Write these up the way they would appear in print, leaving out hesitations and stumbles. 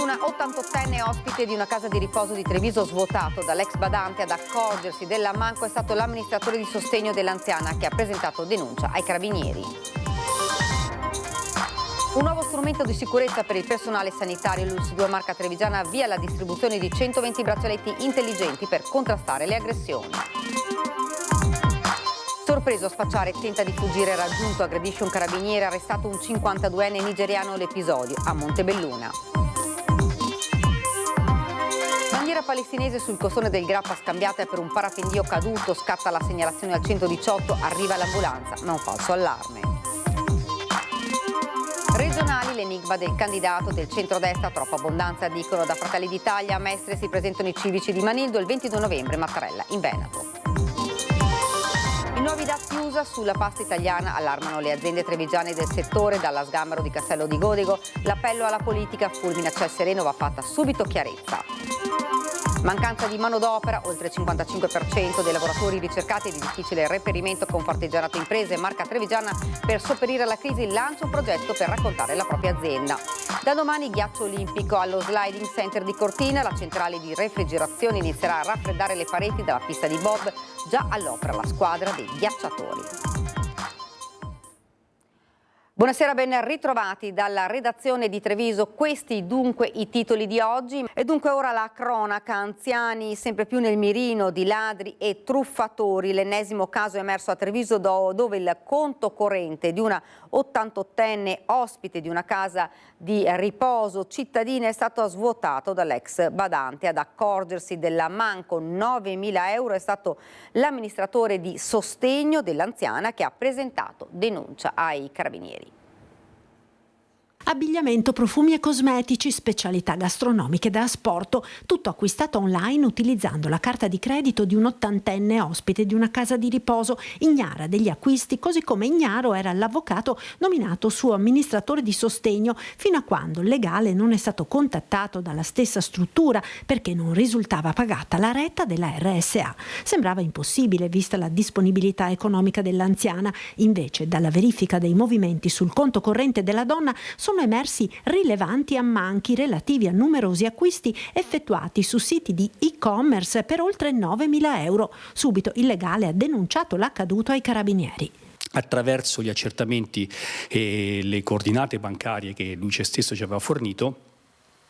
Una 88enne ospite di una casa di riposo di Treviso svuotato dall'ex badante ad accorgersi dell'ammanco è stato l'amministratore di sostegno dell'anziana che ha presentato denuncia ai carabinieri. Un nuovo strumento di sicurezza per il personale sanitario. L'ULSS 2 Marca Trevigiana avvia la distribuzione di 120 braccialetti intelligenti per contrastare le aggressioni. Sorpreso a spacciare, tenta di fuggire, raggiunto, aggredisce un carabiniere, arrestato un 52enne nigeriano. L'episodio a Montebelluna. Bandiera palestinese sul costone del Grappa scambiata per un parapendio caduto, scatta la segnalazione al 118, arriva l'ambulanza, ma un falso allarme. Regionali, l'enigma del candidato del centrodestra, troppa abbondanza, dicono da Fratelli d'Italia. A Mestre si presentano i civici di Manildo il 22 novembre, Mattarella in Veneto. I nuovi dazi USA sulla pasta italiana allarmano le aziende trevigiane del settore, dalla Sgambero di Castello di Godego. L'appello alla politica, fulmina Ciel Sereno, va fatta subito chiarezza. Mancanza di manodopera, oltre il 55% dei lavoratori ricercati e di difficile reperimento con Fortigianato Imprese. Marca Trevigiana, per sopperire alla crisi, lancia un progetto per raccontare la propria azienda. Da domani ghiaccio olimpico allo Sliding Center di Cortina. La centrale di refrigerazione inizierà a raffreddare le pareti della pista di bob. Già all'opera la squadra dei ghiacciatori. Buonasera, ben ritrovati dalla redazione di Treviso. Questi dunque i titoli di oggi. E dunque ora la cronaca, anziani sempre più nel mirino di ladri e truffatori. L'ennesimo caso emerso a Treviso dove il conto corrente di una 88enne ospite di una casa di riposo cittadina è stato svuotato dall'ex badante. Ad accorgersi dell'ammanco 9.000 euro è stato l'amministratore di sostegno dell'anziana che ha presentato denuncia ai carabinieri. Abbigliamento, profumi e cosmetici, specialità gastronomiche da asporto, tutto acquistato online utilizzando la carta di credito di un 80enne ospite di una casa di riposo. Ignara degli acquisti, così come ignaro era l'avvocato nominato suo amministratore di sostegno, fino a quando il legale non è stato contattato dalla stessa struttura perché non risultava pagata la retta della RSA. Sembrava impossibile vista la disponibilità economica dell'anziana. Invece, dalla verifica dei movimenti sul conto corrente della donna sono emersi rilevanti ammanchi relativi a numerosi acquisti effettuati su siti di e-commerce per oltre 9.000 euro. Subito il legale ha denunciato l'accaduto ai carabinieri. Attraverso gli accertamenti e le coordinate bancarie che lui stesso ci aveva fornito,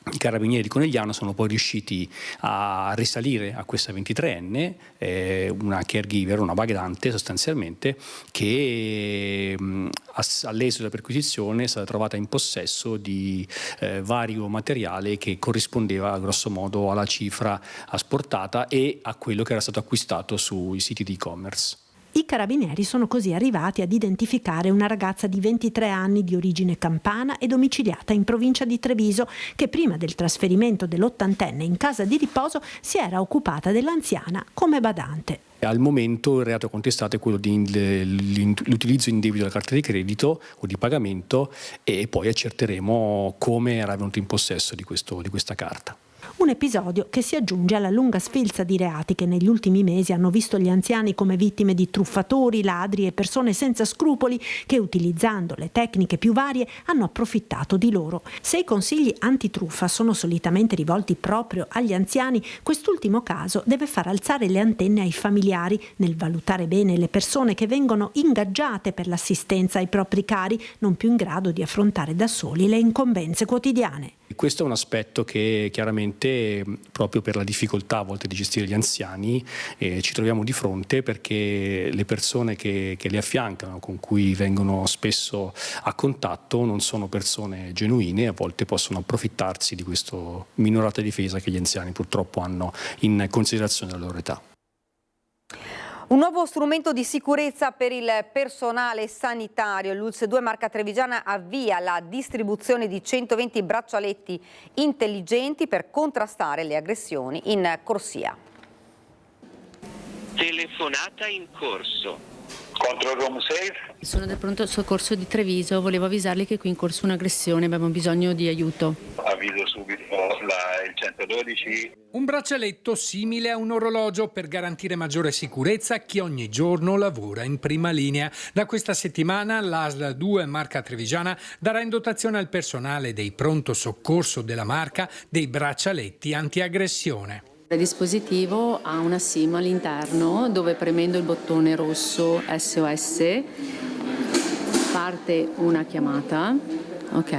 i carabinieri di Conegliano sono poi riusciti a risalire a questa 23enne, una caregiver, una badante sostanzialmente, che all'esito della perquisizione è stata trovata in possesso di vario materiale che corrispondeva grosso modo alla cifra asportata e a quello che era stato acquistato sui siti di e-commerce. I carabinieri sono così arrivati ad identificare una ragazza di 23 anni di origine campana e domiciliata in provincia di Treviso che prima del trasferimento dell'80enne in casa di riposo si era occupata dell'anziana come badante. Al momento il reato contestato è quello dell'utilizzo indebito della carta di credito o di pagamento e poi accerteremo come era venuto in possesso di questa carta. Un episodio che si aggiunge alla lunga sfilza di reati che negli ultimi mesi hanno visto gli anziani come vittime di truffatori, ladri e persone senza scrupoli che, utilizzando le tecniche più varie, hanno approfittato di loro. Se i consigli antitruffa sono solitamente rivolti proprio agli anziani, quest'ultimo caso deve far alzare le antenne ai familiari nel valutare bene le persone che vengono ingaggiate per l'assistenza ai propri cari, non più in grado di affrontare da soli le incombenze quotidiane. Questo è un aspetto che chiaramente proprio per la difficoltà a volte di gestire gli anziani ci troviamo di fronte, perché le persone che li affiancano, con cui vengono spesso a contatto, non sono persone genuine e a volte possono approfittarsi di questo minorata difesa che gli anziani purtroppo hanno in considerazione della loro età. Un nuovo strumento di sicurezza per il personale sanitario. L'ULSS 2 Marca Trevigiana avvia la distribuzione di 120 braccialetti intelligenti per contrastare le aggressioni in corsia. Telefonata in corso. Control room safe. Sono del pronto soccorso di Treviso, volevo avvisarli che qui è in corso un'aggressione, abbiamo bisogno di aiuto. Avviso subito il 112. Un braccialetto simile a un orologio per garantire maggiore sicurezza a chi ogni giorno lavora in prima linea. Da questa settimana l'ASL 2 marca trevigiana darà in dotazione al personale dei pronto soccorso della marca dei braccialetti antiaggressione. Il dispositivo ha una SIM all'interno dove premendo il bottone rosso SOS parte una chiamata, ok?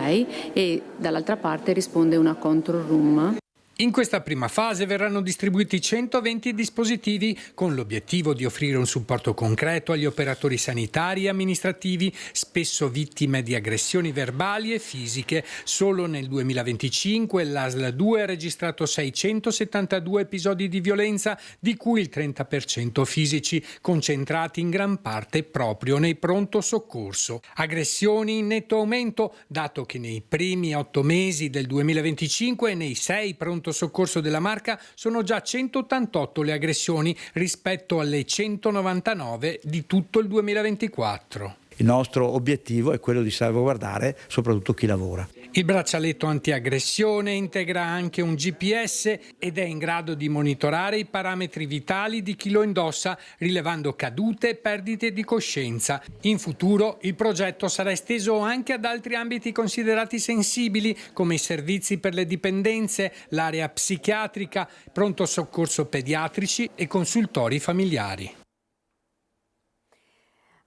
E dall'altra parte risponde una control room. In questa prima fase verranno distribuiti 120 dispositivi con l'obiettivo di offrire un supporto concreto agli operatori sanitari e amministrativi, spesso vittime di aggressioni verbali e fisiche. Solo nel 2025 l'ASL 2 ha registrato 672 episodi di violenza, di cui il 30% fisici, concentrati in gran parte proprio nei pronto soccorso. Aggressioni in netto aumento, dato che nei primi 8 mesi del 2025 e nei 6 pronto soccorso della marca sono già 188 le aggressioni rispetto alle 199 di tutto il 2024. Il nostro obiettivo è quello di salvaguardare soprattutto chi lavora. Il braccialetto antiaggressione integra anche un GPS ed è in grado di monitorare i parametri vitali di chi lo indossa, rilevando cadute e perdite di coscienza. In futuro il progetto sarà esteso anche ad altri ambiti considerati sensibili, come i servizi per le dipendenze, l'area psichiatrica, pronto soccorso pediatrici e consultori familiari.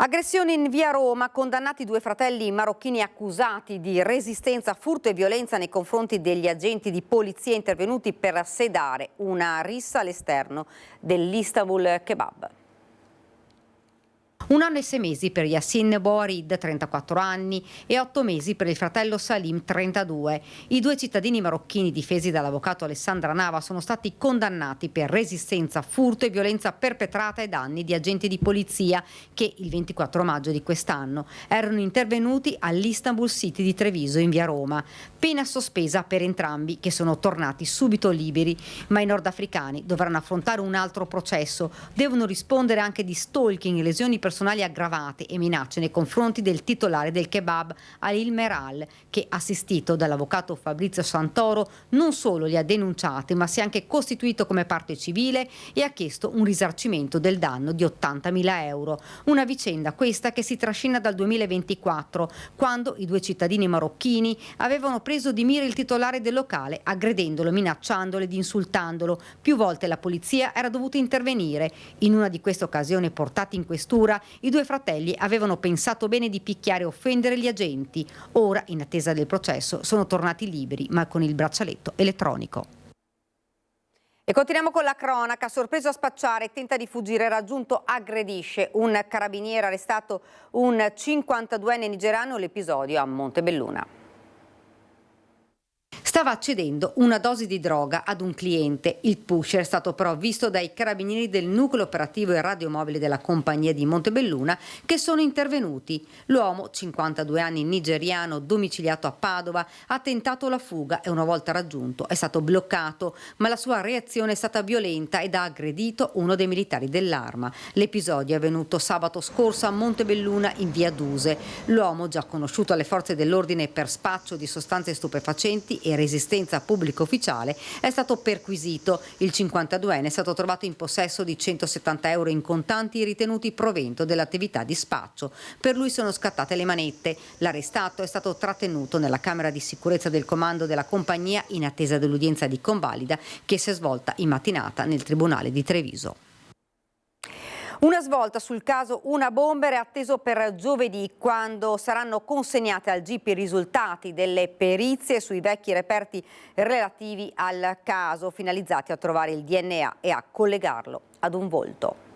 Aggressioni in via Roma, condannati 2 fratelli marocchini accusati di resistenza, furto e violenza nei confronti degli agenti di polizia intervenuti per sedare una rissa all'esterno dell'Istanbul Kebab. 1 anno e 6 mesi per Yassin Bouarid, 34 anni, e 8 mesi per il fratello Salim, 32. I 2 cittadini marocchini difesi dall'avvocato Alessandra Nava sono stati condannati per resistenza, furto e violenza perpetrata ai danni di agenti di polizia che il 24 maggio di quest'anno erano intervenuti all'Istanbul City di Treviso in via Roma. Pena sospesa per entrambi, che sono tornati subito liberi, ma i nordafricani dovranno affrontare un altro processo. Devono rispondere anche di stalking, lesioni personali aggravate e minacce nei confronti del titolare del kebab Alil Meral, che, assistito dall'avvocato Fabrizio Santoro, non solo li ha denunciati, ma si è anche costituito come parte civile e ha chiesto un risarcimento del danno di 80.000 euro. Una vicenda questa che si trascina dal 2024, quando i 2 cittadini marocchini avevano preso di mira il titolare del locale, aggredendolo, minacciandolo ed insultandolo. Più volte la polizia era dovuta intervenire. In una di queste occasioni portati in questura, i 2 fratelli avevano pensato bene di picchiare e offendere gli agenti. Ora, in attesa del processo, sono tornati liberi, ma con il braccialetto elettronico. E continuiamo con la cronaca. Sorpreso a spacciare, tenta di fuggire, raggiunto, aggredisce un carabiniere, arrestato un 52enne nigeriano. L'episodio a Montebelluna. Stava accedendo una dose di droga ad un cliente. Il pusher è stato però visto dai carabinieri del nucleo operativo e radiomobile della compagnia di Montebelluna, che sono intervenuti. L'uomo, 52 anni, nigeriano, domiciliato a Padova, ha tentato la fuga e una volta raggiunto è stato bloccato, ma la sua reazione è stata violenta ed ha aggredito uno dei militari dell'Arma. L'episodio è avvenuto sabato scorso a Montebelluna in via Duse. L'uomo, già conosciuto alle forze dell'ordine per spaccio di sostanze stupefacenti e resistenza pubblica ufficiale, è stato perquisito. Il 52enne è stato trovato in possesso di 170 euro in contanti ritenuti provento dell'attività di spaccio. Per lui sono scattate le manette. L'arrestato è stato trattenuto nella camera di sicurezza del comando della compagnia in attesa dell'udienza di convalida che si è svolta in mattinata nel tribunale di Treviso. Una svolta sul caso Una Bomber è atteso per giovedì, quando saranno consegnate al GIP i risultati delle perizie sui vecchi reperti relativi al caso, finalizzati a trovare il DNA e a collegarlo ad un volto.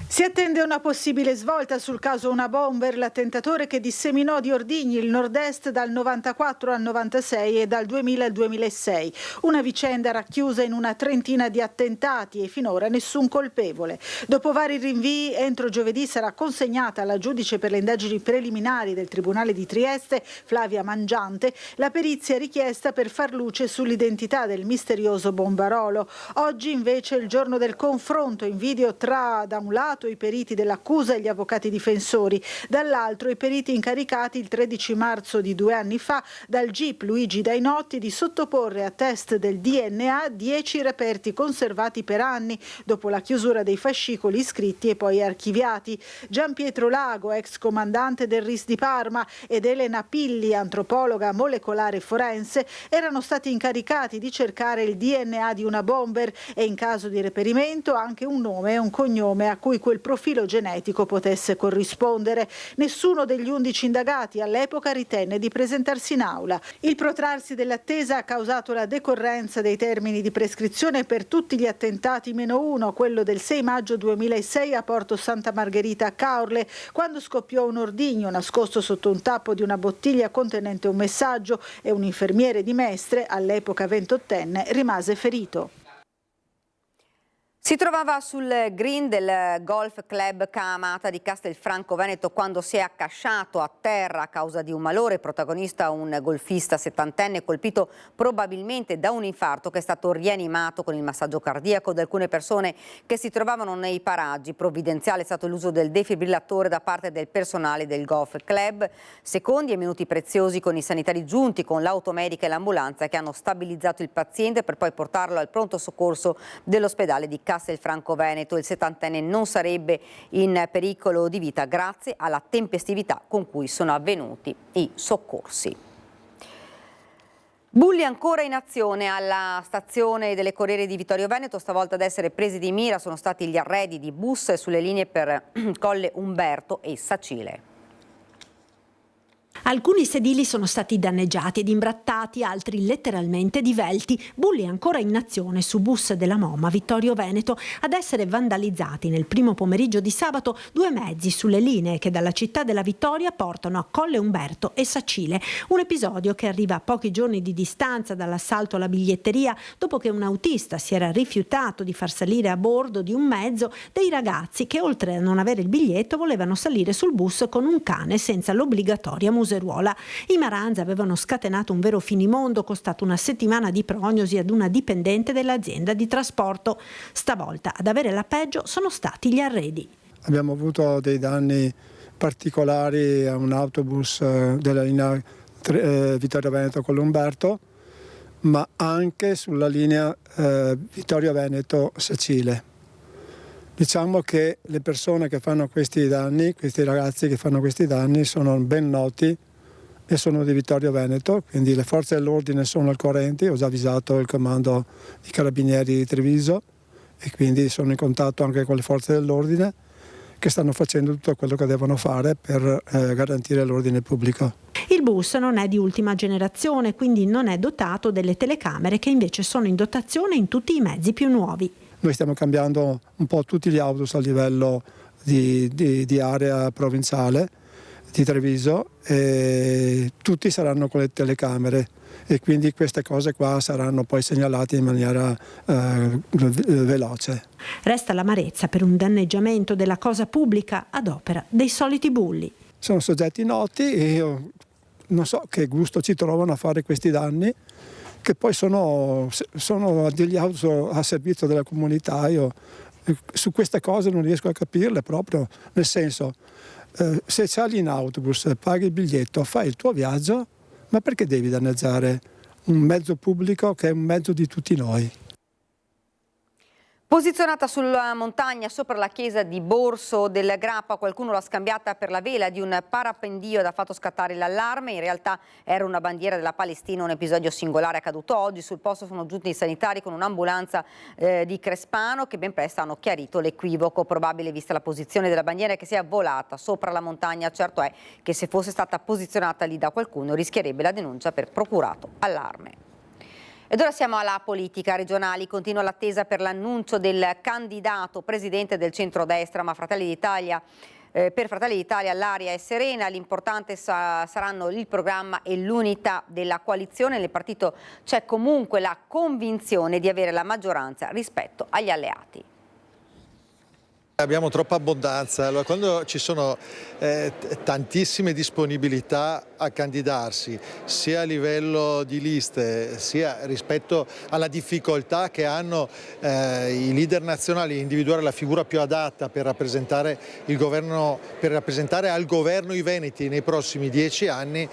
Si attende una possibile svolta sul caso Una Bomber, l'attentatore che disseminò di ordigni il nord-est dal 94 al 96 e dal 2000 al 2006. Una vicenda racchiusa in una trentina di attentati e finora nessun colpevole. Dopo vari rinvii, entro giovedì sarà consegnata alla giudice per le indagini preliminari del Tribunale di Trieste, Flavia Mangiante, la perizia richiesta per far luce sull'identità del misterioso bombarolo. Oggi invece è il giorno del confronto in video tra, da un lato, lato i periti dell'accusa e gli avvocati difensori, dall'altro i periti incaricati il 13 marzo di 2 anni fa dal GIP Luigi Dainotti di sottoporre a test del DNA 10 reperti conservati per anni dopo la chiusura dei fascicoli scritti e poi archiviati. Gian Pietro Lago, ex comandante del RIS di Parma, ed Elena Pilli, antropologa molecolare forense, erano stati incaricati di cercare il DNA di una bomber e in caso di reperimento anche un nome e un cognome a cui quel profilo genetico potesse corrispondere. Nessuno degli 11 indagati all'epoca ritenne di presentarsi in aula. Il protrarsi dell'attesa ha causato la decorrenza dei termini di prescrizione per tutti gli attentati meno uno, quello del 6 maggio 2006 a Porto Santa Margherita a Caorle, quando scoppiò un ordigno nascosto sotto un tappo di una bottiglia contenente un messaggio e un infermiere di Mestre, all'epoca 28enne, rimase ferito. Si trovava sul green del Golf Club Caamata di Castelfranco Veneto quando si è accasciato a terra a causa di un malore, protagonista un golfista 70enne colpito probabilmente da un infarto che è stato rianimato con il massaggio cardiaco da alcune persone che si trovavano nei paraggi. Provvidenziale è stato l'uso del defibrillatore da parte del personale del Golf Club. Secondi e minuti preziosi con i sanitari giunti con l'automedica e l'ambulanza che hanno stabilizzato il paziente per poi portarlo al pronto soccorso dell'ospedale di Castelfranco Veneto. Il 70enne non sarebbe in pericolo di vita grazie alla tempestività con cui sono avvenuti i soccorsi. Bulli ancora in azione alla stazione delle Corriere di Vittorio Veneto, stavolta ad essere presi di mira sono stati gli arredi di bus sulle linee per Colle Umberto e Sacile. Alcuni sedili sono stati danneggiati ed imbrattati, altri letteralmente divelti. Bulli ancora in azione su bus della Moma Vittorio Veneto. Ad essere vandalizzati nel primo pomeriggio di sabato 2 mezzi sulle linee che dalla città della Vittoria portano a Colle Umberto e Sacile. Un episodio che arriva a pochi giorni di distanza dall'assalto alla biglietteria dopo che un autista si era rifiutato di far salire a bordo di un mezzo dei ragazzi che oltre a non avere il biglietto volevano salire sul bus con un cane senza l'obbligatoria museruola. I Maranza avevano scatenato un vero finimondo, costato una settimana di prognosi ad una dipendente dell'azienda di trasporto. Stavolta ad avere la peggio sono stati gli arredi. Abbiamo avuto dei danni particolari a un autobus della linea Vittorio Veneto con l'Umberto, ma anche sulla linea Vittorio Veneto Sacile. Diciamo che le persone che fanno questi danni, questi ragazzi che fanno questi danni sono ben noti e sono di Vittorio Veneto, quindi le forze dell'ordine sono al corrente, ho già avvisato il comando di Carabinieri di Treviso e quindi sono in contatto anche con le forze dell'ordine che stanno facendo tutto quello che devono fare per garantire l'ordine pubblico. Il bus non è di ultima generazione, quindi non è dotato delle telecamere che invece sono in dotazione in tutti i mezzi più nuovi. Noi stiamo cambiando un po' tutti gli autobus a livello di area provinciale di Treviso e tutti saranno con le telecamere e quindi queste cose qua saranno poi segnalate in maniera veloce. Resta l'amarezza per un danneggiamento della cosa pubblica ad opera dei soliti bulli. Sono soggetti noti e io non so che gusto ci trovano a fare questi danni, che poi sono degli auto a servizio della comunità. Io su queste cose non riesco a capirle proprio, nel senso, se sali in autobus, paghi il biglietto, fai il tuo viaggio, ma perché devi danneggiare un mezzo pubblico che è un mezzo di tutti noi? Posizionata sulla montagna sopra la chiesa di Borso del Grappa, qualcuno l'ha scambiata per la vela di un parapendio ed ha fatto scattare l'allarme. In realtà era una bandiera della Palestina, un episodio singolare accaduto oggi. Sul posto sono giunti i sanitari con un'ambulanza di Crespano che ben presto hanno chiarito l'equivoco. Probabile vista la posizione della bandiera che sia volata sopra la montagna. Certo è che se fosse stata posizionata lì da qualcuno rischierebbe la denuncia per procurato allarme. Ed ora siamo alla politica regionali, continua l'attesa per l'annuncio del candidato presidente del centrodestra, ma per Fratelli d'Italia l'aria è serena, l'importante saranno il programma e l'unità della coalizione. Nel partito c'è comunque la convinzione di avere la maggioranza rispetto agli alleati. Abbiamo troppa abbondanza, allora quando ci sono tantissime disponibilità a candidarsi, sia a livello di liste, sia rispetto alla difficoltà che hanno i leader nazionali a individuare la figura più adatta per rappresentare il governo, per rappresentare al governo i veneti nei prossimi 10 anni,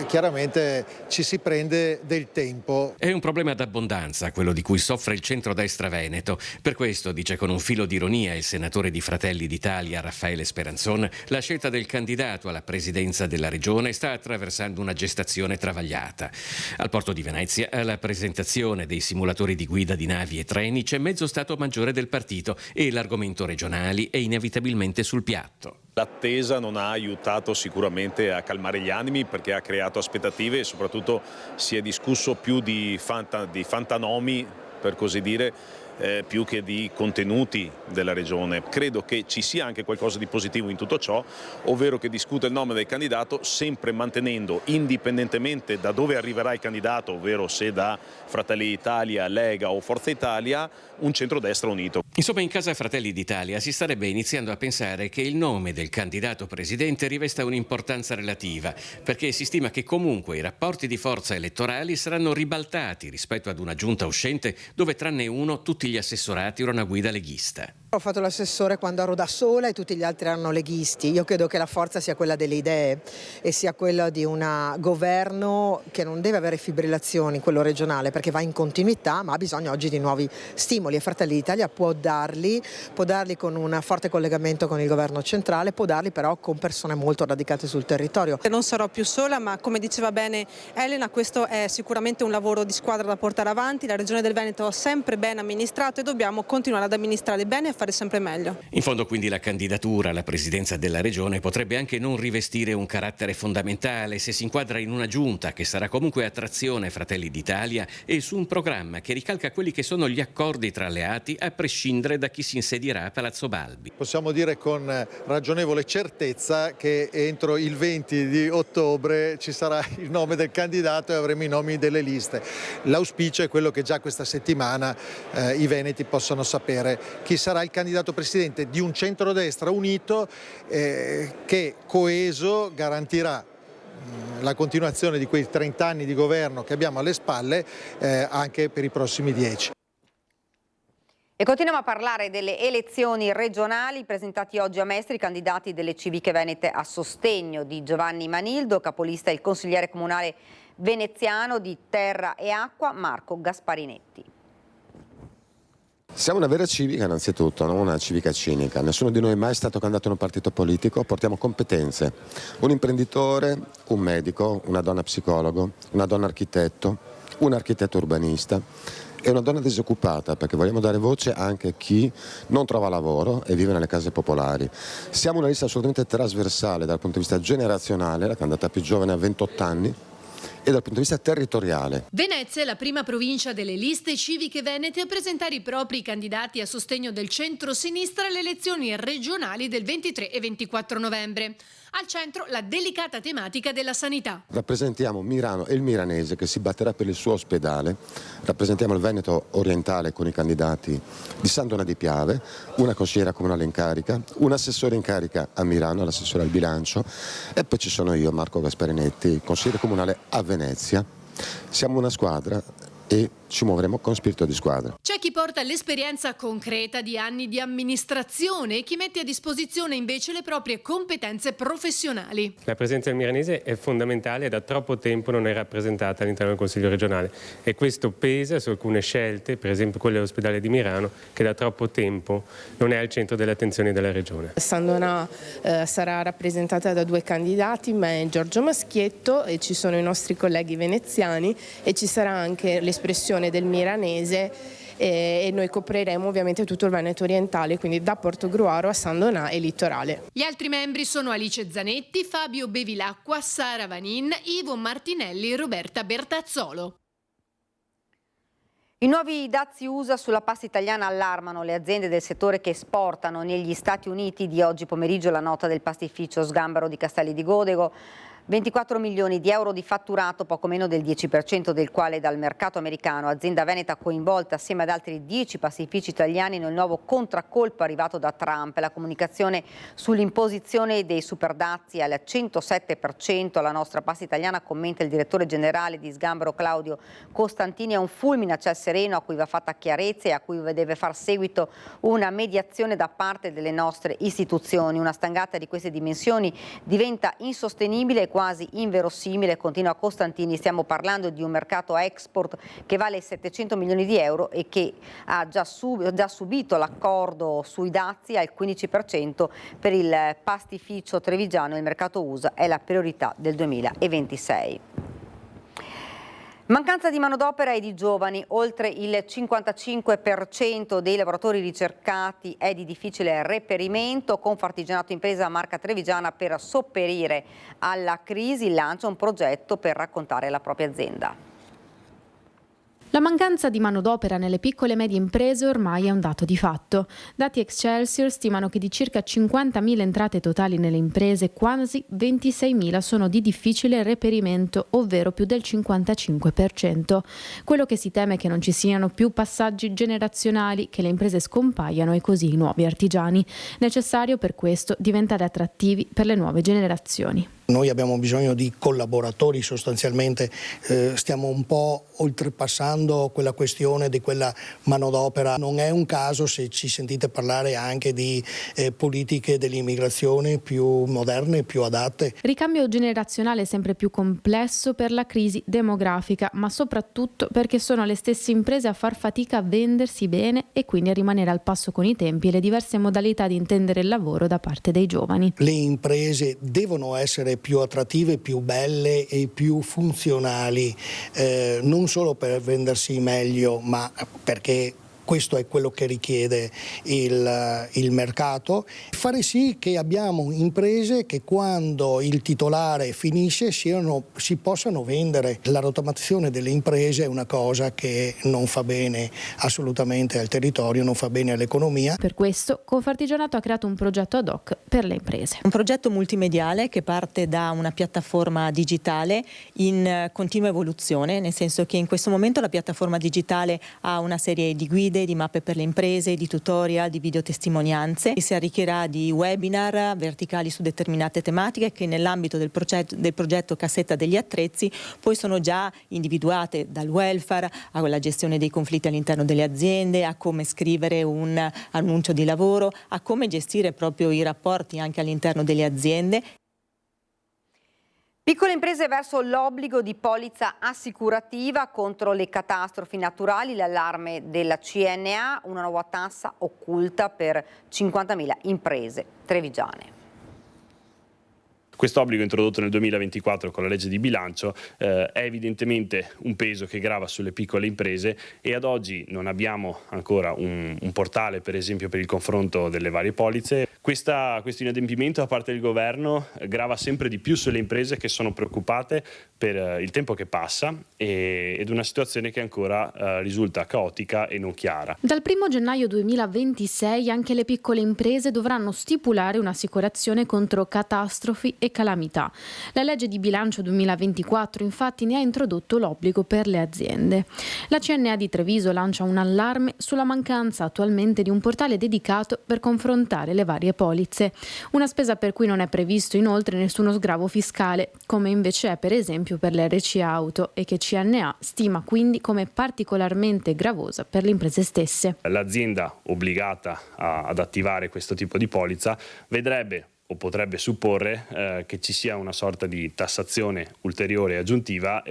chiaramente ci si prende del tempo. È un problema d'abbondanza quello di cui soffre il centrodestra veneto. Per questo, dice con un filo di ironia il senatore di Fratelli d'Italia Raffaele Speranzon, la scelta del candidato alla presidenza della regione sta attraversando una gestazione travagliata. Al porto di Venezia, alla presentazione dei simulatori di guida di navi e treni, c'è mezzo stato maggiore del partito e l'argomento regionali è inevitabilmente sul piatto. L'attesa non ha aiutato sicuramente a calmare gli animi, perché ha creato aspettative e soprattutto si è discusso più di fantanomi, per così dire, più che di contenuti della regione. Credo che ci sia anche qualcosa di positivo in tutto ciò, ovvero che discuta il nome del candidato sempre mantenendo, indipendentemente da dove arriverà il candidato, ovvero se da Fratelli d'Italia, Lega o Forza Italia, un centrodestra unito. Insomma, in casa Fratelli d'Italia si starebbe iniziando a pensare che il nome del candidato presidente rivesta un'importanza relativa, perché si stima che comunque i rapporti di forza elettorali saranno ribaltati rispetto ad una giunta uscente dove tranne uno tutti gli assessorati erano a guida leghista. Ho fatto l'assessore quando ero da sola e tutti gli altri erano leghisti. Io credo che la forza sia quella delle idee e sia quella di un governo che non deve avere fibrillazioni, quello regionale, perché va in continuità, ma ha bisogno oggi di nuovi stimoli e Fratelli d'Italia può darli con un forte collegamento con il governo centrale, può darli però con persone molto radicate sul territorio. Non sarò più sola, ma come diceva bene Elena, questo è sicuramente un lavoro di squadra da portare avanti. La Regione del Veneto ha sempre ben amministrato e dobbiamo continuare ad amministrare bene e fare sempre meglio. In fondo quindi la candidatura alla presidenza della regione potrebbe anche non rivestire un carattere fondamentale se si inquadra in una giunta che sarà comunque a trazione Fratelli d'Italia e su un programma che ricalca quelli che sono gli accordi tra alleati a prescindere da chi si insedierà a Palazzo Balbi. Possiamo dire con ragionevole certezza che entro il 20 di ottobre ci sarà il nome del candidato e avremo i nomi delle liste. L'auspicio è quello che già questa settimana i veneti possano sapere chi sarà il candidato presidente di un centrodestra unito che coeso garantirà la continuazione di quei 30 anni di governo che abbiamo alle spalle anche per i prossimi 10. E continuiamo a parlare delle elezioni regionali. Presentati oggi a Mestre i candidati delle civiche venete a sostegno di Giovanni Manildo, capolista il consigliere comunale veneziano di Terra e Acqua Marco Gasparinetti. Siamo una vera civica innanzitutto, non una civica cinica. Nessuno di noi è mai stato candidato in un partito politico, portiamo competenze. Un imprenditore, un medico, una donna psicologo, una donna architetto, un architetto urbanista e una donna disoccupata, perché vogliamo dare voce anche a chi non trova lavoro e vive nelle case popolari. Siamo una lista assolutamente trasversale dal punto di vista generazionale, la candidata più giovane ha 28 anni, e dal punto di vista territoriale. Venezia è la prima provincia delle liste civiche venete a presentare i propri candidati a sostegno del centro-sinistra alle elezioni regionali del 23 e 24 novembre. Al centro la delicata tematica della sanità. Rappresentiamo Mirano e il miranese che si batterà per il suo ospedale, rappresentiamo il Veneto orientale con i candidati di Sant'Ona di Piave, una consigliera comunale in carica, un assessore in carica a Mirano, l'assessore al bilancio, e poi ci sono io, Marco Gasparinetti, consigliere comunale a Venezia. Siamo una squadra e ci muoveremo con spirito di squadra. C'è chi porta l'esperienza concreta di anni di amministrazione e chi mette a disposizione invece le proprie competenze professionali. La presenza del miranese è fondamentale e da troppo tempo non è rappresentata all'interno del Consiglio regionale e questo pesa su alcune scelte, per esempio quella dell'ospedale di Mirano, che da troppo tempo non è al centro delle attenzioni della regione. Sant'Ona sarà rappresentata da 2 candidati, me e Giorgio Maschietto, e ci sono i nostri colleghi veneziani e ci sarà anche l'espressione del miranese e noi copriremo ovviamente tutto il Veneto orientale, quindi da Portogruaro a Sant'Ona e Littorale. Gli altri membri sono Alice Zanetti, Fabio Bevilacqua, Sara Vanin, Ivo Martinelli e Roberta Bertazzolo. I nuovi dazi USA sulla pasta italiana allarmano le aziende del settore che esportano negli Stati Uniti. Di oggi pomeriggio la nota del pastificio Sgambaro di Castelli di Godego 24 milioni di euro di fatturato, poco meno del 10% del quale dal mercato americano. Azienda veneta coinvolta assieme ad altri 10 pastifici italiani nel nuovo contraccolpo arrivato da Trump. La comunicazione sull'imposizione dei superdazi al 107% alla nostra pasta italiana, commenta il direttore generale di Sgambero Claudio Costantini, è un fulmine a ciel sereno a cui va fatta chiarezza e a cui deve far seguito una mediazione da parte delle nostre istituzioni. Una stangata di queste dimensioni diventa insostenibile e quasi inverosimile, continua Costantini. Stiamo parlando di un mercato export che vale 700 milioni di euro e che ha già subito l'accordo sui dazi al 15% per il pastificio trevigiano. Il mercato USA è la priorità del 2026. Mancanza di manodopera e di giovani, oltre il 55% dei lavoratori ricercati è di difficile reperimento. Confartigianato Impresa Marca Trevigiana, per sopperire alla crisi, lancia un progetto per raccontare la propria azienda. La mancanza di manodopera nelle piccole e medie imprese ormai è un dato di fatto. Dati Excelsior stimano che di circa 50.000 entrate totali nelle imprese, quasi 26.000 sono di difficile reperimento, ovvero più del 55%. Quello che si teme è che non ci siano più passaggi generazionali, che le imprese scompaiano e così i nuovi artigiani. Necessario per questo diventare attrattivi per le nuove generazioni. Noi abbiamo bisogno di collaboratori, sostanzialmente stiamo un po' oltrepassando quella questione di quella manodopera. Non è un caso se ci sentite parlare anche di politiche dell'immigrazione più moderne, più adatte. Ricambio generazionale sempre più complesso per la crisi demografica, ma soprattutto perché sono le stesse imprese a far fatica a vendersi bene e quindi a rimanere al passo con i tempi e le diverse modalità di intendere il lavoro da parte dei giovani. Le imprese devono essere più attrattive, più belle e più funzionali, non solo per vendersi meglio, ma perché questo è quello che richiede il mercato. Fare sì che abbiamo imprese che quando il titolare finisce si possano vendere. La rottamazione delle imprese è una cosa che non fa bene assolutamente al territorio, non fa bene all'economia. Per questo Confartigianato ha creato un progetto ad hoc per le imprese. Un progetto multimediale che parte da una piattaforma digitale in continua evoluzione, nel senso che in questo momento la piattaforma digitale ha una serie di guide, di mappe per le imprese, di tutorial, di videotestimonianze e si arricchirà di webinar verticali su determinate tematiche che nell'ambito del progetto Cassetta degli attrezzi poi sono già individuate, dal welfare alla gestione dei conflitti all'interno delle aziende, a come scrivere un annuncio di lavoro, a come gestire proprio i rapporti anche all'interno delle aziende. Piccole imprese verso l'obbligo di polizza assicurativa contro le catastrofi naturali, l'allarme della CNA, una nuova tassa occulta per 50.000 imprese trevigiane. Questo obbligo introdotto nel 2024 con la legge di bilancio è evidentemente un peso che grava sulle piccole imprese e ad oggi non abbiamo ancora un portale per esempio per il confronto delle varie polizze. Questo inadempimento da parte del governo grava sempre di più sulle imprese che sono preoccupate per il tempo che passa ed una situazione che ancora risulta caotica e non chiara. Dal 1 gennaio 2026 anche le piccole imprese dovranno stipulare un'assicurazione contro catastrofi e calamità. La legge di bilancio 2024 infatti ne ha introdotto l'obbligo per le aziende. La CNA di Treviso lancia un allarme sulla mancanza attualmente di un portale dedicato per confrontare le varie polizze. Una spesa per cui non è previsto inoltre nessuno sgravo fiscale, come invece è per esempio per le RC Auto e che CNA stima quindi come particolarmente gravosa per le imprese stesse. L'azienda obbligata ad attivare questo tipo di polizza vedrebbe o potrebbe supporre che ci sia una sorta di tassazione ulteriore e aggiuntiva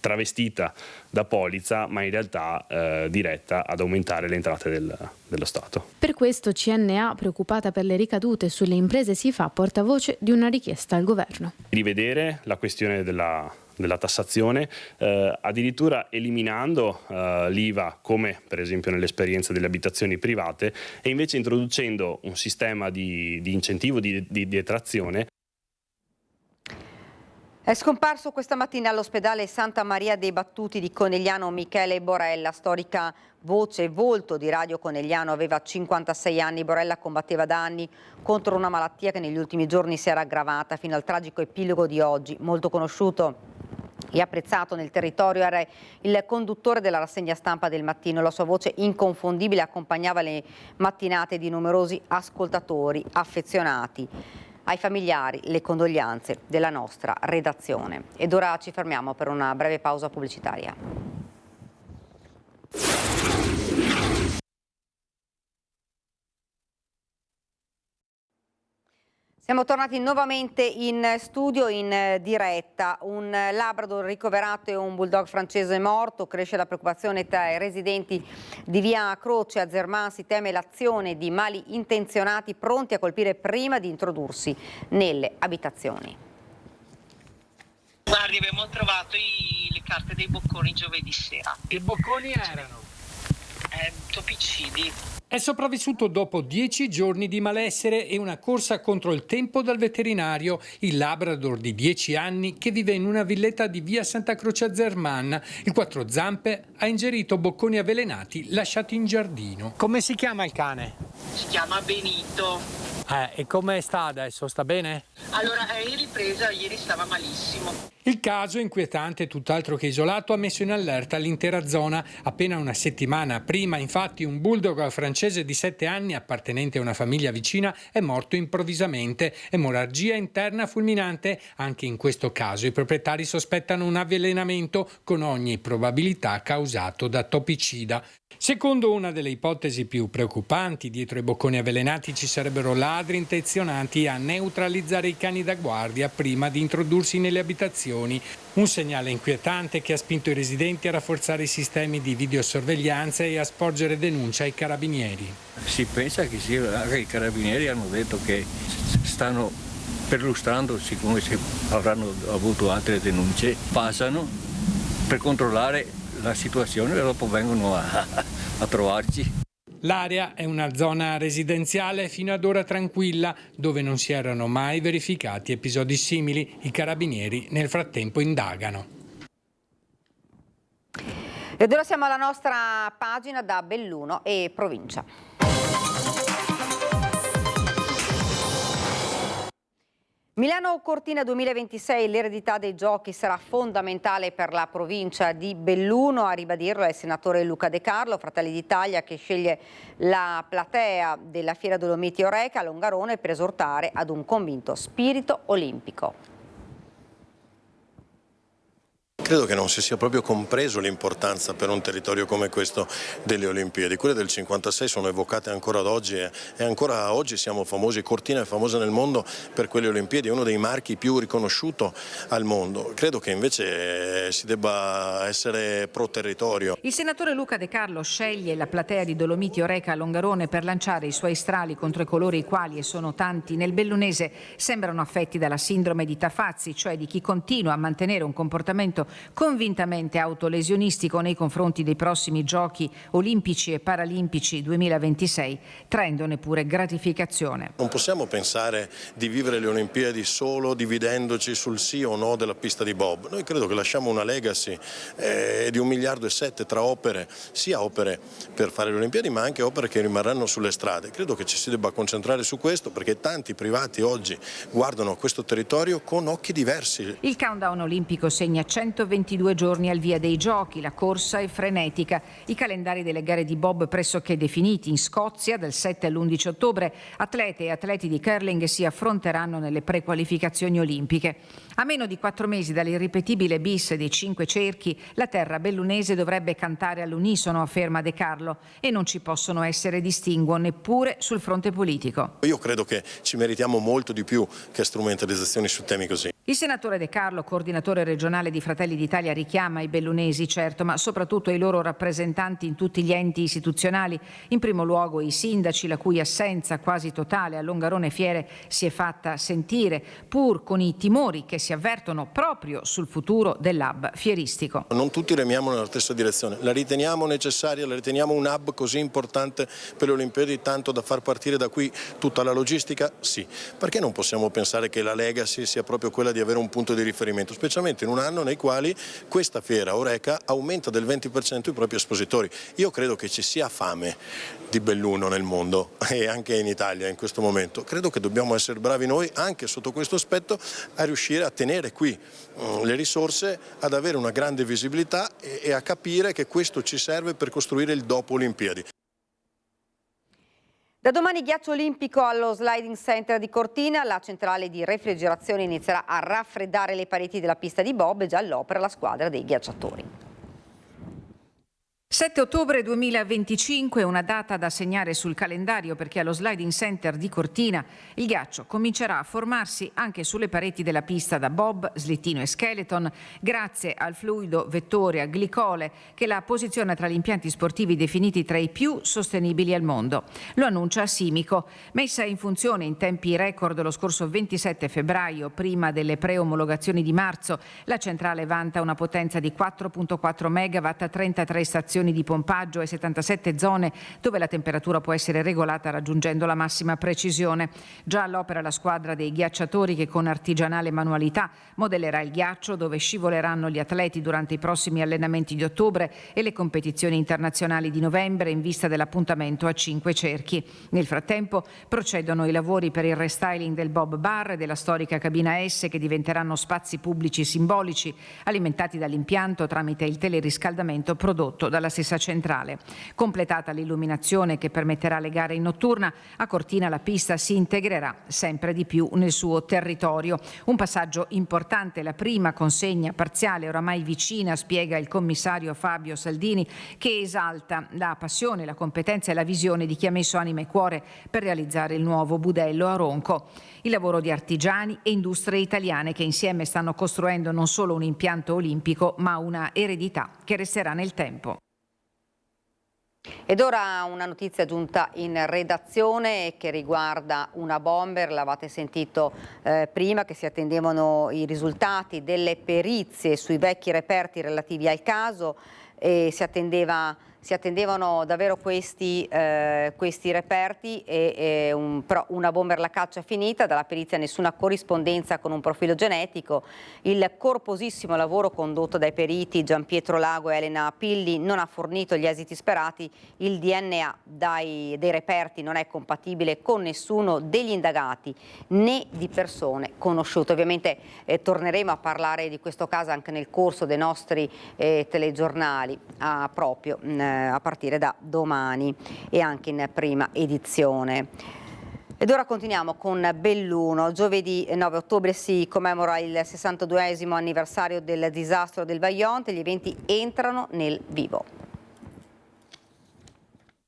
travestita da polizza, ma in realtà diretta ad aumentare le entrate dello Stato. Per questo CNA, preoccupata per le ricadute sulle imprese, si fa portavoce di una richiesta al governo. Rivedere la questione della tassazione, addirittura eliminando l'IVA come per esempio nell'esperienza delle abitazioni private e invece introducendo un sistema di incentivo, di detrazione. È scomparso questa mattina all'ospedale Santa Maria dei Battuti di Conegliano Michele Borella, storica voce e volto di Radio Conegliano. Aveva 56 anni, Borella combatteva da anni contro una malattia che negli ultimi giorni si era aggravata fino al tragico epilogo di oggi. Molto conosciuto e apprezzato nel territorio, era il conduttore della rassegna stampa del mattino. La sua voce inconfondibile accompagnava le mattinate di numerosi ascoltatori affezionati. Ai familiari le condoglianze della nostra redazione. Ed ora ci fermiamo per una breve pausa pubblicitaria. Siamo tornati nuovamente in studio, in diretta. Un Labrador ricoverato e un Bulldog francese morto. Cresce la preoccupazione tra i residenti di via Croce a Zerman. Si teme l'azione di mali intenzionati pronti a colpire prima di introdursi nelle abitazioni. Guardi, abbiamo trovato le carte dei bocconi giovedì sera. I bocconi erano? Topicidi. È sopravvissuto dopo 10 giorni di malessere e una corsa contro il tempo dal veterinario. Il Labrador di 10 anni che vive in una villetta di via Santa Croce a Zerman. Il quattro zampe ha ingerito bocconi avvelenati lasciati in giardino. Come si chiama il cane? Si chiama Benito. E come sta adesso? Sta bene? Allora, è in ripresa, ieri stava malissimo. Il caso, inquietante, tutt'altro che isolato, ha messo in allerta l'intera zona. Appena una settimana prima, infatti, un bulldog francese di 7 anni, appartenente a una famiglia vicina, è morto improvvisamente. Emorragia interna fulminante. Anche in questo caso i proprietari sospettano un avvelenamento, con ogni probabilità causato da topicida. Secondo una delle ipotesi più preoccupanti, dietro i bocconi avvelenati ci sarebbero ladri intenzionati a neutralizzare i cani da guardia prima di introdursi nelle abitazioni. Un segnale inquietante che ha spinto i residenti a rafforzare i sistemi di videosorveglianza e a sporgere denuncia ai carabinieri. Si pensa che anche i carabinieri hanno detto che stanno perlustrando, siccome avranno avuto altre denunce, passano per controllare la situazione e dopo vengono a trovarci. L'area è una zona residenziale fino ad ora tranquilla, dove non si erano mai verificati episodi simili. I carabinieri nel frattempo indagano. Ed ora siamo alla nostra pagina da Belluno e provincia. Milano Cortina 2026, l'eredità dei giochi sarà fondamentale per la provincia di Belluno, a ribadirlo è il senatore Luca De Carlo, Fratelli d'Italia, che sceglie la platea della Fiera Dolomiti Oreca a Longarone per esortare ad un convinto spirito olimpico. Credo che non si sia proprio compreso l'importanza per un territorio come questo delle Olimpiadi. Quelle del 56 sono evocate ancora ad oggi e ancora oggi siamo famosi. Cortina è famosa nel mondo per quelle Olimpiadi, è uno dei marchi più riconosciuto al mondo. Credo che invece si debba essere pro territorio. Il senatore Luca De Carlo sceglie la platea di Dolomiti Oreca a Longarone per lanciare i suoi strali contro i coloro i quali, e sono tanti nel bellunese, sembrano affetti dalla sindrome di Tafazzi, cioè di chi continua a mantenere un comportamento convintamente autolesionistico nei confronti dei prossimi giochi olimpici e paralimpici 2026, traendone pure gratificazione. Non possiamo pensare di vivere le Olimpiadi solo dividendoci sul sì o no della pista di bob. Noi credo che lasciamo una legacy di 1,7 miliardi tra opere, sia opere per fare le Olimpiadi ma anche opere che rimarranno sulle strade. Credo che ci si debba concentrare su questo perché tanti privati oggi guardano a questo territorio con occhi diversi. Il countdown olimpico segna 122 giorni al via dei giochi, la corsa è frenetica. I calendari delle gare di bob pressoché definiti. In Scozia dal 7 all'11 ottobre atlete e atleti di curling si affronteranno nelle prequalificazioni olimpiche. A meno di 4 mesi dall'irripetibile bis dei 5 cerchi, la terra bellunese dovrebbe cantare all'unisono, afferma De Carlo, e non ci possono essere distinguo neppure sul fronte politico. Io credo che ci meritiamo molto di più che strumentalizzazioni su temi così. Il senatore De Carlo, coordinatore regionale di Fratelli d'Italia, richiama i bellunesi, certo, ma soprattutto i loro rappresentanti in tutti gli enti istituzionali, in primo luogo i sindaci, la cui assenza quasi totale a Longarone Fiere si è fatta sentire, pur con i timori che si avvertono proprio sul futuro dell'hub fieristico. Non tutti remiamo nella stessa direzione, la riteniamo necessaria, la riteniamo un hub così importante per le Olimpiadi, tanto da far partire da qui tutta la logistica? Sì. Perché non possiamo pensare che la legacy sia proprio quella quella di avere un punto di riferimento, specialmente in un anno nei quali questa fiera Horeca aumenta del 20% i propri espositori. Io credo che ci sia fame di Belluno nel mondo e anche in Italia in questo momento. Credo che dobbiamo essere bravi noi anche sotto questo aspetto a riuscire a tenere qui le risorse, ad avere una grande visibilità e a capire che questo ci serve per costruire il dopo Olimpiadi. Da domani ghiaccio olimpico allo Sliding Center di Cortina, la centrale di refrigerazione inizierà a raffreddare le pareti della pista di bob e già all'opera la squadra dei ghiacciatori. 7 ottobre 2025 è una data da segnare sul calendario perché allo Sliding Center di Cortina il ghiaccio comincerà a formarsi anche sulle pareti della pista da bob, slittino e skeleton grazie al fluido vettore a glicole che la posiziona tra gli impianti sportivi definiti tra i più sostenibili al mondo. Lo annuncia Simico. Messa in funzione in tempi record lo scorso 27 febbraio, prima delle preomologazioni di marzo, la centrale vanta una potenza di 4,4 megawatt, 33 stazioni di pompaggio e 77 zone dove la temperatura può essere regolata raggiungendo la massima precisione. Già all'opera la squadra dei ghiacciatori che con artigianale manualità modellerà il ghiaccio dove scivoleranno gli atleti durante i prossimi allenamenti di ottobre e le competizioni internazionali di novembre in vista dell'appuntamento a 5 cerchi. Nel frattempo procedono i lavori per il restyling del Bob Bar e della storica cabina S che diventeranno spazi pubblici simbolici alimentati dall'impianto tramite il teleriscaldamento prodotto dalla stessa centrale. Completata l'illuminazione che permetterà le gare in notturna, a Cortina la pista si integrerà sempre di più nel suo territorio. Un passaggio importante, la prima consegna parziale oramai vicina, spiega il commissario Fabio Saldini, che esalta la passione, la competenza e la visione di chi ha messo anima e cuore per realizzare il nuovo budello a Ronco. Il lavoro di artigiani e industrie italiane che insieme stanno costruendo non solo un impianto olimpico, ma una eredità che resterà nel tempo. Ed ora una notizia giunta in redazione che riguarda una bomber, l'avete sentito prima, che si attendevano i risultati delle perizie sui vecchi reperti relativi al caso e si attendevano davvero questi reperti però una bomber la caccia è finita, dalla perizia nessuna corrispondenza con un profilo genetico. Il corposissimo lavoro condotto dai periti Gianpietro Lago e Elena Pilli non ha fornito gli esiti sperati, il DNA dei reperti non è compatibile con nessuno degli indagati né di persone conosciute. Ovviamente torneremo a parlare di questo caso anche nel corso dei nostri telegiornali proprio a partire da domani e anche in prima edizione. Ed ora continuiamo con Belluno. Giovedì 9 ottobre si commemora il 62esimo anniversario del disastro del Vajont e gli eventi entrano nel vivo.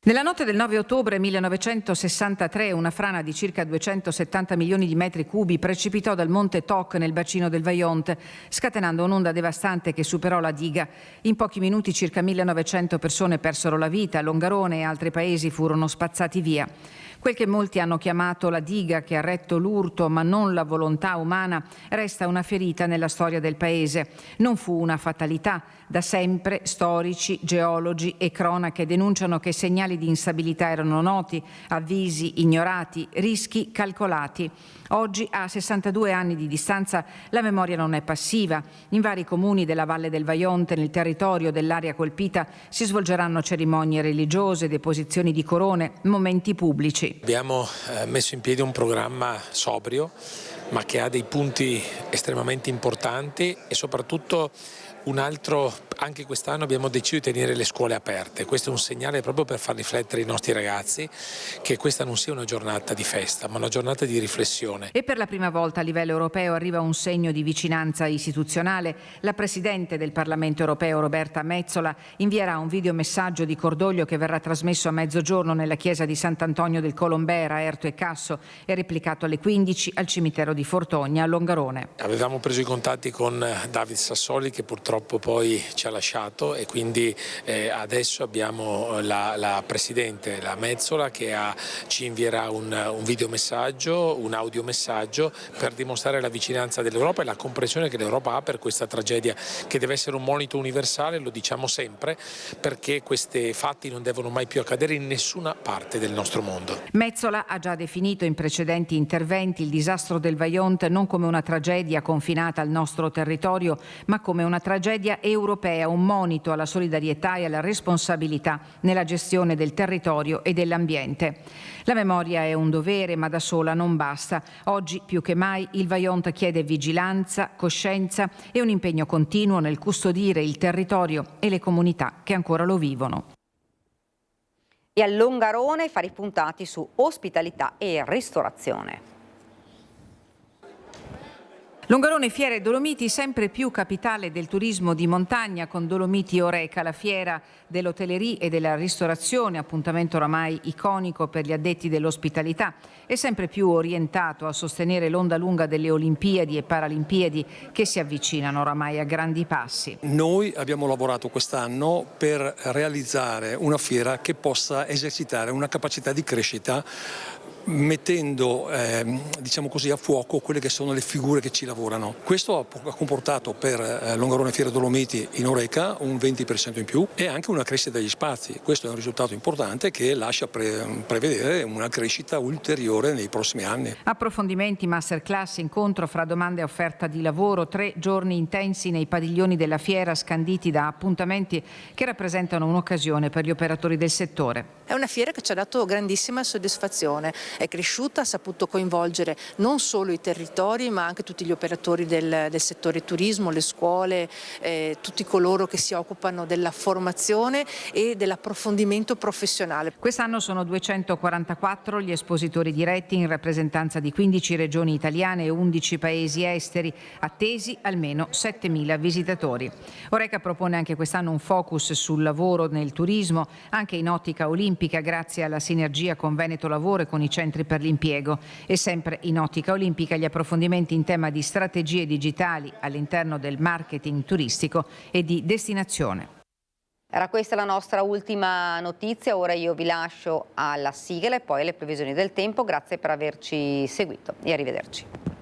Nella notte del 9 ottobre 1963 una frana di circa 270 milioni di metri cubi precipitò dal monte Toc nel bacino del Vajont, scatenando un'onda devastante che superò la diga. In pochi minuti circa 1900 persone persero la vita, Longarone e altri paesi furono spazzati via. Quel che molti hanno chiamato la diga che ha retto l'urto ma non la volontà umana resta una ferita nella storia del paese. Non fu una fatalità. Da sempre storici, geologi e cronache denunciano che segnali di instabilità erano noti, avvisi ignorati, rischi calcolati. Oggi, a 62 anni di distanza, la memoria non è passiva. In vari comuni della Valle del Vajont, nel territorio dell'area colpita, si svolgeranno cerimonie religiose, deposizioni di corone, momenti pubblici. Abbiamo messo in piedi un programma sobrio, ma che ha dei punti estremamente importanti e soprattutto un altro, anche quest'anno abbiamo deciso di tenere le scuole aperte. Questo è un segnale proprio per far riflettere i nostri ragazzi che questa non sia una giornata di festa, ma una giornata di riflessione. E per la prima volta a livello europeo arriva un segno di vicinanza istituzionale. La Presidente del Parlamento europeo, Roberta Metsola, invierà un videomessaggio di cordoglio che verrà trasmesso a mezzogiorno nella chiesa di Sant'Antonio del Colombera, Erto e Casso, e replicato alle 15 al cimitero di Fortogna, a Longarone. Avevamo preso i contatti con David Sassoli, che purtroppo purtroppo poi ci ha lasciato e quindi adesso abbiamo la Presidente, la Metsola, che ci invierà un videomessaggio, un audiomessaggio per dimostrare la vicinanza dell'Europa e la comprensione che l'Europa ha per questa tragedia, che deve essere un monito universale, lo diciamo sempre, perché questi fatti non devono mai più accadere in nessuna parte del nostro mondo. Metsola ha già definito in precedenti interventi il disastro del Vajont non come una tragedia confinata al nostro territorio, ma come una tragedia europea, un monito alla solidarietà e alla responsabilità nella gestione del territorio e dell'ambiente. La memoria è un dovere, ma da sola non basta. Oggi più che mai il Vajont chiede vigilanza, coscienza e un impegno continuo nel custodire il territorio e le comunità che ancora lo vivono. E a Longarone fare i puntati su ospitalità e ristorazione. Longarone, Fiere e Dolomiti, sempre più capitale del turismo di montagna, con Dolomiti Oreca, la fiera dell'hotellerie e della ristorazione, appuntamento oramai iconico per gli addetti dell'ospitalità e sempre più orientato a sostenere l'onda lunga delle Olimpiadi e Paralimpiadi che si avvicinano oramai a grandi passi. Noi abbiamo lavorato quest'anno per realizzare una fiera che possa esercitare una capacità di crescita mettendo diciamo così, a fuoco quelle che sono le figure che ci lavorano. Questo ha comportato per Longarone Fiere Dolomiti in Oreca un 20% in più e anche una crescita degli spazi. Questo è un risultato importante che lascia prevedere una crescita ulteriore nei prossimi anni. Approfondimenti, masterclass, incontro fra domanda e offerta di lavoro, 3 giorni intensi nei padiglioni della fiera scanditi da appuntamenti che rappresentano un'occasione per gli operatori del settore. È una fiera che ci ha dato grandissima soddisfazione. È cresciuta, ha saputo coinvolgere non solo i territori ma anche tutti gli operatori del settore turismo, le scuole, tutti coloro che si occupano della formazione e dell'approfondimento professionale. Quest'anno sono 244 gli espositori diretti in rappresentanza di 15 regioni italiane e 11 paesi esteri, attesi almeno 7.000 visitatori. Oreca propone anche quest'anno un focus sul lavoro nel turismo, anche in ottica olimpica, grazie alla sinergia con Veneto Lavoro e con i centri per l'impiego, e sempre in ottica olimpica gli approfondimenti in tema di strategie digitali all'interno del marketing turistico e di destinazione. Era questa la nostra ultima notizia, ora io vi lascio alla sigla e poi alle previsioni del tempo. Grazie per averci seguito e arrivederci.